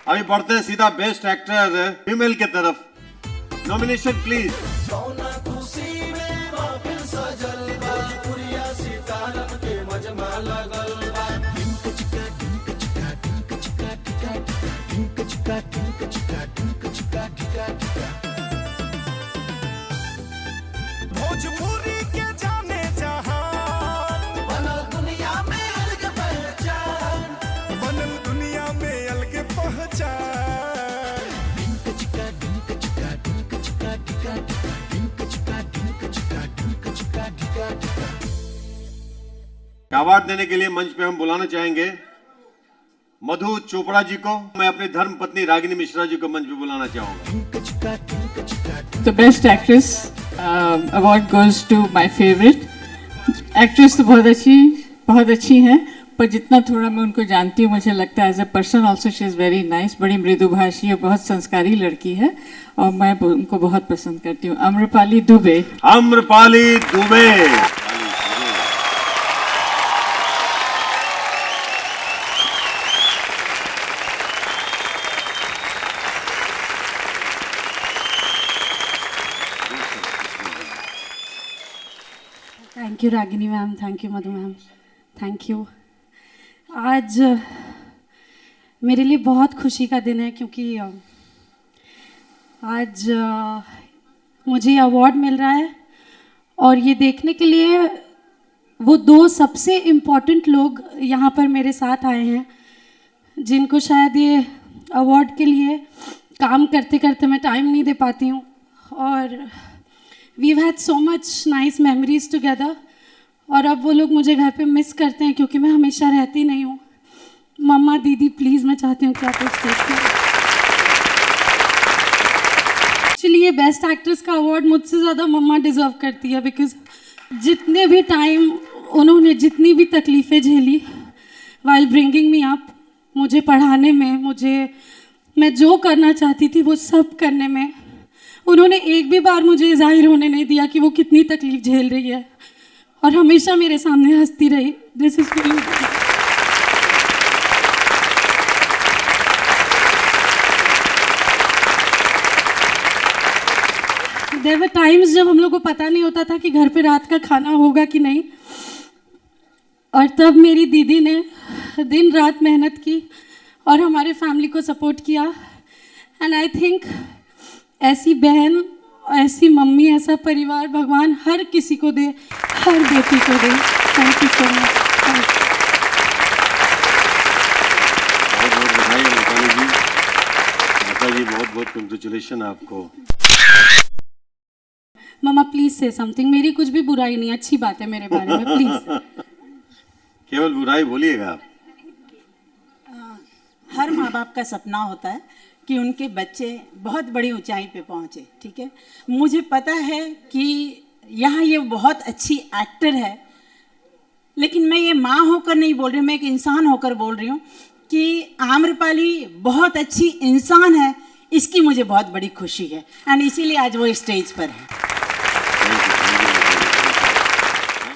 अभी बढ़ते हैं सीधा बेस्ट एक्टर फीमेल की तरफ। Nomination please. भोजपुरी के जाने जहान, बनल दुनिया में अलग पहचान, बनल दुनिया में अलग पहचान। अवार्ड देने के लिए मंच पे हम बुलाना चाहेंगे मधु चोपड़ा जी को। मैं अपनी धर्म पत्नी रागिनी मिश्रा जी को मंच पे बुलाना चाहूंगा। The best actress award goes to my favorite actress। तो बहुत अच्छी हैं, पर जितना थोड़ा मैं उनको जानती हूँ मुझे लगता है as a person also she is very nice. बड़ी मृदुभाषी और बहुत संस्कारी लड़की है और मैं उनको बहुत पसंद करती हूँ। Amrapali Dubey. Amrapali Dubey. Thank you Ragini ma'am, thank you Madhu ma'am, thank you. आज मेरे लिए बहुत खुशी का दिन है क्योंकि आज मुझे अवार्ड मिल रहा है और ये देखने के लिए वो दो सबसे इम्पोर्टेंट लोग यहाँ पर मेरे साथ आए हैं जिनको शायद ये अवार्ड के लिए काम करते करते मैं टाइम नहीं दे पाती हूँ। और we've had so much nice memories together और अब वो लोग मुझे घर पे मिस करते हैं क्योंकि मैं हमेशा रहती नहीं हूँ। मम्मा दीदी प्लीज़ मैं चाहती हूँ कि आप उस एक्चुअली ये बेस्ट एक्ट्रेस का अवार्ड मुझसे ज़्यादा मम्मा डिज़र्व करती है बिकॉज जितने भी टाइम उन्होंने जितनी भी तकलीफ़ें झेली वाइल ब्रिंगिंग मी अप, मुझे पढ़ाने में, मैं जो करना चाहती थी वो सब करने में उन्होंने एक भी बार मुझे जाहिर होने नहीं दिया कि वो कितनी तकलीफ झेल रही है और हमेशा मेरे सामने हंसती रही। This is for you. There were times जब हम लोग को पता नहीं होता था कि घर पे रात का खाना होगा कि नहीं, और तब मेरी दीदी ने दिन रात मेहनत की और हमारे फैमिली को सपोर्ट किया। एंड आई थिंक ऐसी बहन, ऐसी मम्मी, ऐसा परिवार भगवान हर किसी को दे, हर बेटी को दे। Thank you so much. बहुत बहुत बधाई आम्रपाली जी। माता जी बहुत बहुत कंग्रेचुलेशन आपको। मम्मा प्लीज से समथिंग। मेरी कुछ भी बुराई नहीं, अच्छी बात है मेरे बारे में, प्लीज। केवल बुराई बोलिएगा आप। हर माँ बाप का सपना होता है कि उनके बच्चे बहुत बड़ी ऊंचाई पे पहुँचे, ठीक है। मुझे पता है कि यहाँ ये बहुत अच्छी एक्टर है, लेकिन मैं ये माँ होकर नहीं बोल रही हूँ, मैं एक इंसान होकर बोल रही हूँ कि आम्रपाली बहुत अच्छी इंसान है, इसकी मुझे बहुत बड़ी खुशी है। एंड इसीलिए आज वो स्टेज पर है।